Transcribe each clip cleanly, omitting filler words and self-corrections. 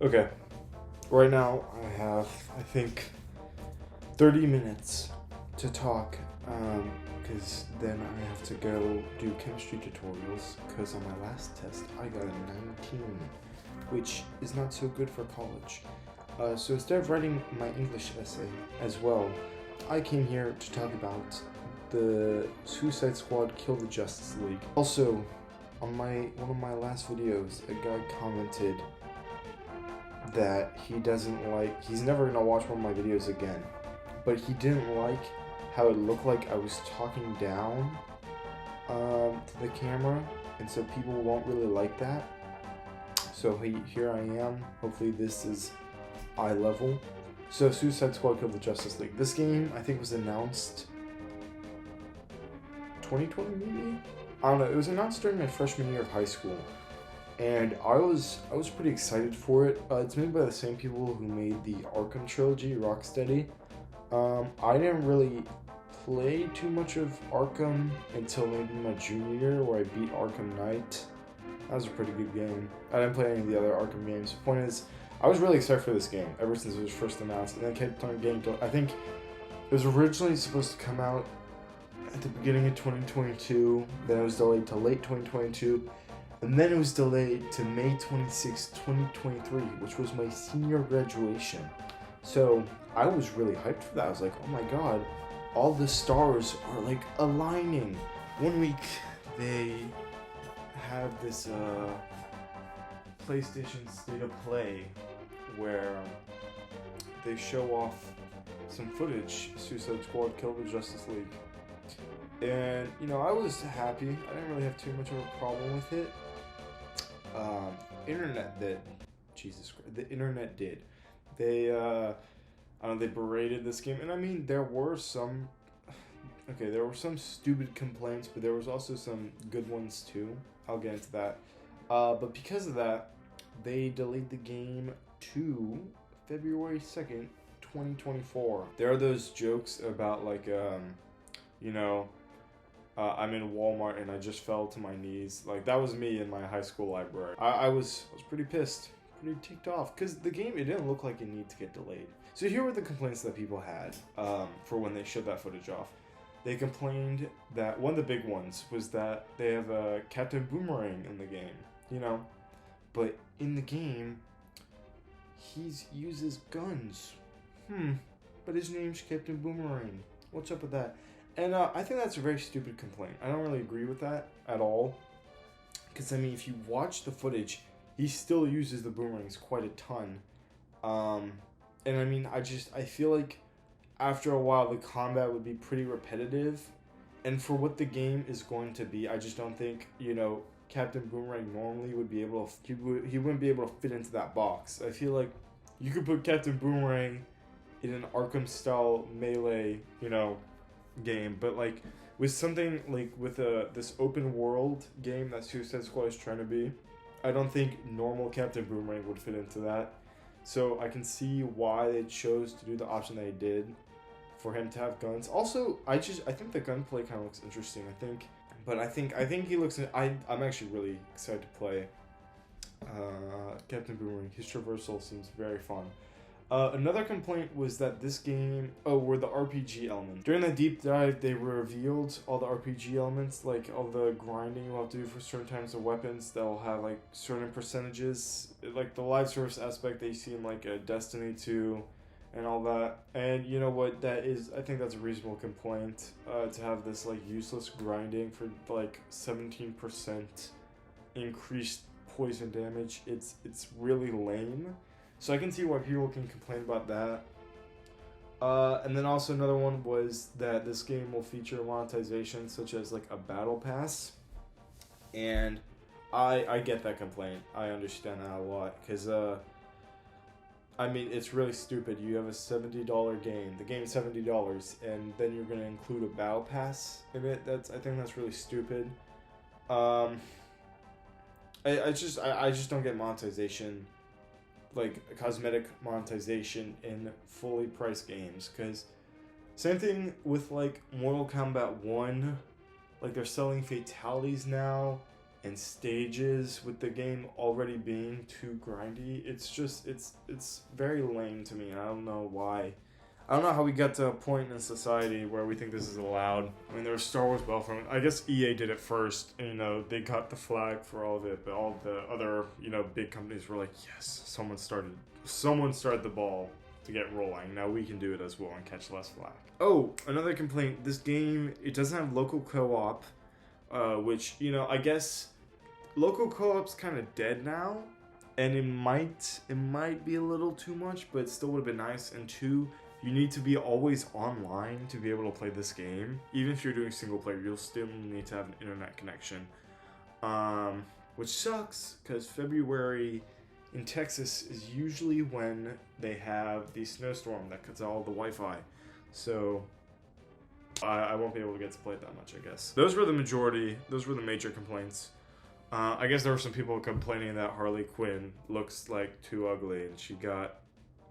Okay, right now I have, I think, 30 minutes to talk, because then I have to go do chemistry tutorials, because on my last test I got a 19, which is not so good for college. So instead of writing my English essay as well, I came here to talk about the Suicide Squad Kill the Justice League. Also, on one of my last videos, a guy commented that he's never gonna watch one of my videos again, but he didn't like how it looked like I was talking down to the camera, and so people won't really like that. So here I am. Hopefully this is eye level. So Suicide Squad Kill the Justice League. This game I think was announced 2020 maybe? I don't know. It was announced during my freshman year of high school, and I was pretty excited for it. It's made by the same people who made the Arkham trilogy, Rocksteady. I didn't really play too much of Arkham until maybe my junior year, where I beat Arkham Knight. That was a pretty good game. I didn't play any of the other Arkham games. The point is, I was really excited for this game ever since it was first announced, and I kept on getting to. I think it was originally supposed to come out at the beginning of 2022, then it was delayed to late 2022, and then it was delayed to May 26, 2023, which was my senior graduation. So I was really hyped for that. I was like, oh my god, all the stars are like aligning. One week they have this PlayStation State of Play where they show off some footage, Suicide Squad Kill the Justice League. And, I was happy. I didn't really have too much of a problem with it. Internet did. Jesus Christ. The internet did. They, they berated this game. And I mean, there were some stupid complaints, but there was also some good ones too. I'll get into that. But because of that, they delayed the game to February 2nd, 2024. There are those jokes about I'm in Walmart and I just fell to my knees. Like, that was me in my high school library. I was pretty pissed, pretty ticked off, because the game, it didn't look like it needed to get delayed. So here were the complaints that people had for when they showed that footage off. They complained that one of the big ones was that they have a Captain Boomerang in the game, but in the game, he uses guns. But his name's Captain Boomerang. What's up with that? And I think that's a very stupid complaint. I don't really agree with that at all. Because, I mean, if you watch the footage, he still uses the boomerangs quite a ton. And, I mean, I feel like after a while, the combat would be pretty repetitive. And for what the game is going to be, I just don't think, Captain Boomerang normally would be able to... He wouldn't be able to fit into that box. I feel like you could put Captain Boomerang in an Arkham-style melee, game, but with something with this open world game that Suicide Squad is trying to be, I don't think normal Captain Boomerang would fit into that. So I can see why they chose to do the option they did for him to have guns. Also, I think the gunplay kind of looks interesting. I think he looks. I'm actually really excited to play Captain Boomerang. His traversal seems very fun. Another complaint was that this game, were the RPG elements. During the deep dive, they revealed all the RPG elements, like all the grinding you'll have to do for certain types of weapons that will have certain percentages, like the live service aspect that you see in Destiny 2 and all that. And you know what that is? I think that's a reasonable complaint, to have this useless grinding for 17% increased poison damage. It's really lame. So I can see why people can complain about that. And then also another one was that this game will feature monetization such as a battle pass. And I get that complaint. I understand that a lot. Because, it's really stupid. You have a $70 game. The game's $70. And then you're going to include a battle pass in it. I think that's really stupid. I just don't get monetization, cosmetic monetization in fully priced games, because same thing with Mortal Kombat 1, they're selling fatalities now and stages with the game already being too grindy. It's very lame to me. I don't know why. I don't know how we got to a point in society where we think this is allowed. I mean, there was Star Wars Battlefront. I guess EA did it first, and, they got the flag for all of it, but all the other, big companies were like, yes, someone started the ball to get rolling. Now we can do it as well and catch less flag. Oh, another complaint. This game, it doesn't have local co-op, which, I guess local co-op's kind of dead now, and it might be a little too much, but it still would have been nice. And two, you need to be always online to be able to play this game. Even if you're doing single player, you'll still need to have an internet connection. Which sucks, because February in Texas is usually when they have the snowstorm that cuts out all the Wi-Fi. So I won't be able to get to play it that much, I guess. Those were the major complaints. I guess there were some people complaining that Harley Quinn looks like too ugly and she got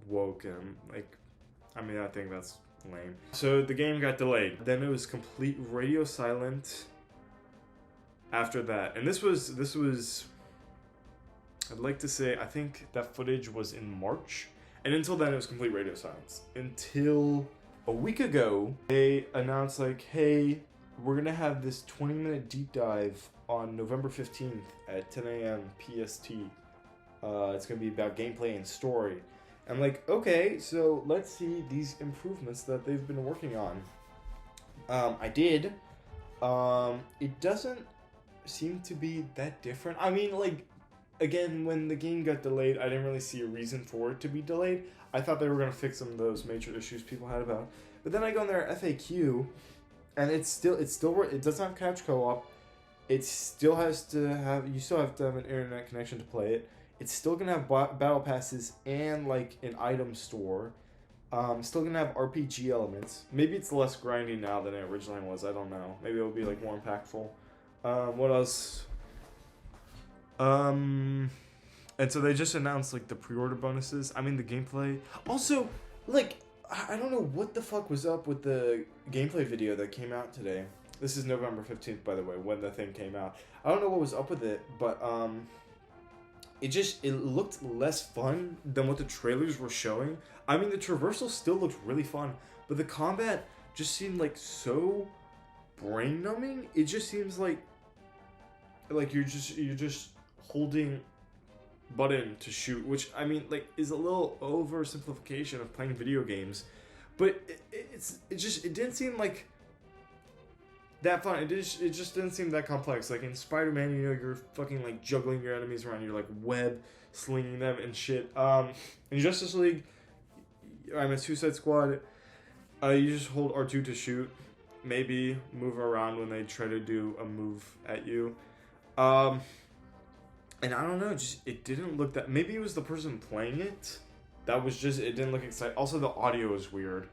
woke, and I think that's lame. So the game got delayed. Then it was complete radio silent after that. And this was I'd like to say, I think that footage was in March. And until then, it was complete radio silence. Until a week ago, they announced hey, we're going to have this 20-minute deep dive on November 15th at 10 a.m. PST. It's going to be about gameplay and story. I'm like, okay, so let's see these improvements that they've been working on. I did. It doesn't seem to be that different. I mean, again, when the game got delayed, I didn't really see a reason for it to be delayed. I thought they were going to fix some of those major issues people had about it. But then I go in their FAQ, and it doesn't have couch co-op. You still have to have an internet connection to play it. It's still going to have battle passes and, an item store. Still going to have RPG elements. Maybe it's less grindy now than it originally was. I don't know. Maybe it'll be, more impactful. What else? And so they just announced, the pre-order bonuses. I mean, the gameplay. Also, I don't know what the fuck was up with the gameplay video that came out today. This is November 15th, by the way, when the thing came out. I don't know what was up with it, but, it looked less fun than what the trailers were showing. I mean, the traversal still looked really fun, but the combat just seemed so brain-numbing. It just seems like you're just holding button to shoot, which I mean, is a little oversimplification of playing video games, but it didn't seem that fun. It just didn't seem that complex. In Spider-Man, you're fucking juggling your enemies around, you're web slinging them and shit. In Justice League, Suicide Squad, you just hold R2 to shoot, maybe move around when they try to do a move at you. And I don't know, it didn't look that. Maybe it was the person playing it. It didn't look exciting. Also, the audio is weird.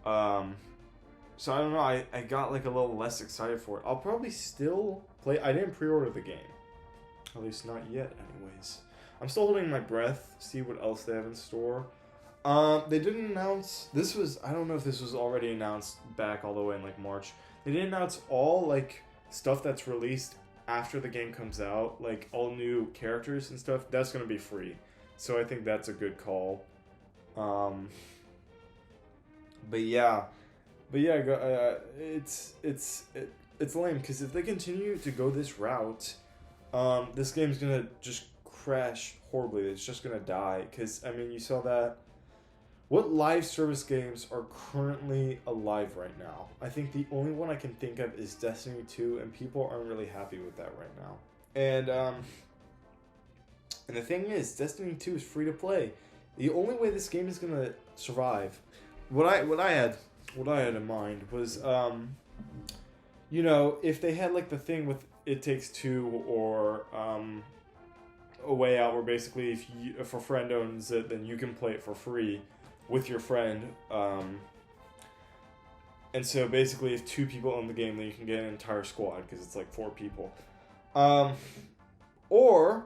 So I don't know, I got a little less excited for it. I'll probably still play. I didn't pre-order the game. At least not yet, anyways. I'm still holding my breath, see what else they have in store. They didn't announce, I don't know if this was already announced back all the way in March. They didn't announce all stuff that's released after the game comes out, all new characters and stuff. That's going to be free. So I think that's a good call. But yeah, it's lame, because if they continue to go this route, this game's gonna just crash horribly. It's just gonna die, because I mean, you saw that. What live service games are currently alive right now? I think the only one I can think of is Destiny 2, and people aren't really happy with that right now. And the thing is, Destiny 2 is free to play. The only way this game is gonna survive, what I had in mind was, if they had the thing with It Takes Two, or A Way Out, where basically if a friend owns it, then you can play it for free with your friend. And so basically, if 2 people own the game, then you can get an entire squad, because it's 4 people. Or,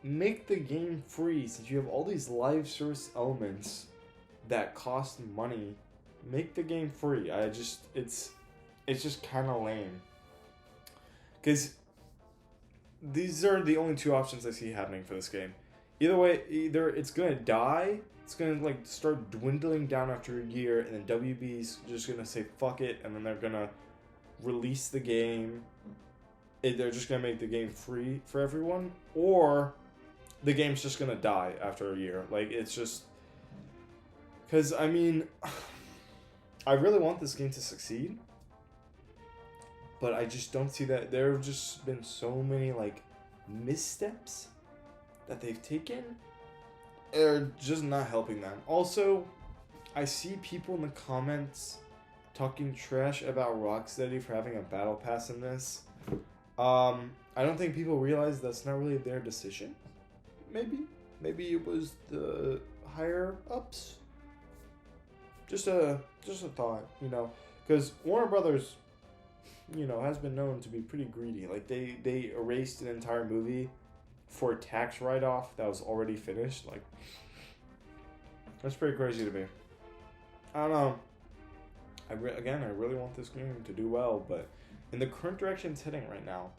make the game free, since you have all these live service elements that cost money. Make the game free. It's just kind of lame. Because these are the only two options I see happening for this game. Either way, either it's gonna die, it's gonna like start dwindling down after a year, and then WB's just gonna say fuck it, and then they're gonna release the game. They're just gonna make the game free for everyone, or the game's just gonna die after a year. Like, it's just, because I mean, I really want this game to succeed, but I just don't see that. There have just been so many like missteps that they've taken are just not helping them. Also, I see people in the comments talking trash about Rocksteady for having a battle pass in this. I don't think people realize that's not really their decision. Maybe it was the higher ups. Just a thought, you know, because Warner Brothers, you know, has been known to be pretty greedy. Like they erased an entire movie for a tax write-off that was already finished. Like, that's pretty crazy to me. I don't know. I really want this game to do well, but in the current direction it's heading right now,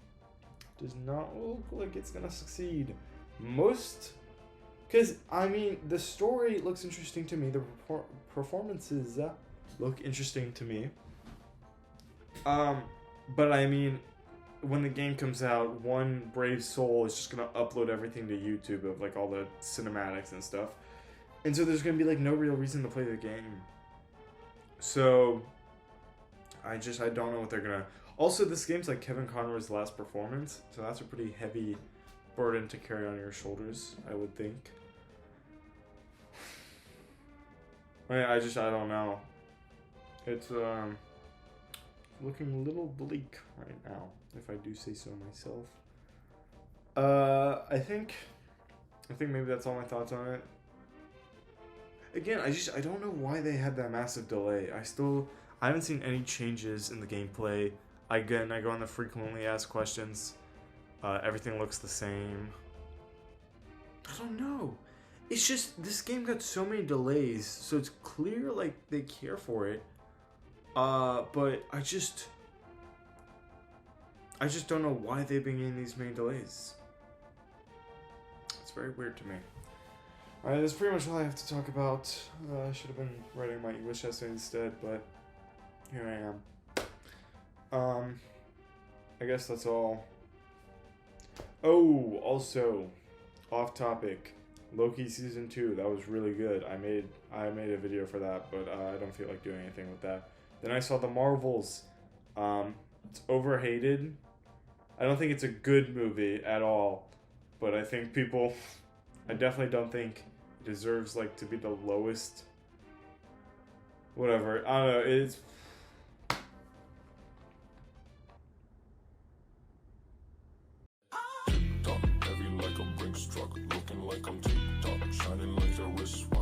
does not look like it's gonna succeed. Because I mean, the story looks interesting to me. The performances look interesting to me. But I mean, when the game comes out, one brave soul is just gonna upload everything to YouTube of like all the cinematics and stuff, and so there's gonna be like no real reason to play the game. So I don't know what they're gonna. Also, this game's like Kevin Conroy's last performance, so that's a pretty heavy burden to carry on your shoulders, I would think. I don't know. It's looking a little bleak right now, if I do say so myself. I think maybe that's all my thoughts on it. Again, I don't know why they had that massive delay. I haven't seen any changes in the gameplay. I go on the frequently asked questions. Everything looks the same. I don't know. It's just, this game got so many delays, so it's clear like they care for it. But I just don't know why they've been getting these many delays. It's very weird to me. Alright, that's pretty much all I have to talk about. I should have been writing my English essay instead, but here I am. I guess that's all. Oh, also, off topic, Loki season 2. That was really good. I made a video for that, but I don't feel like doing anything with that. Then I saw The Marvels. It's overhated. I don't think it's a good movie at all, but I think I definitely don't think it deserves like to be the lowest. Whatever. I don't know. It's. Heavy like a Brinks truck, looking like I'm TikTok, shining like a wristwatch.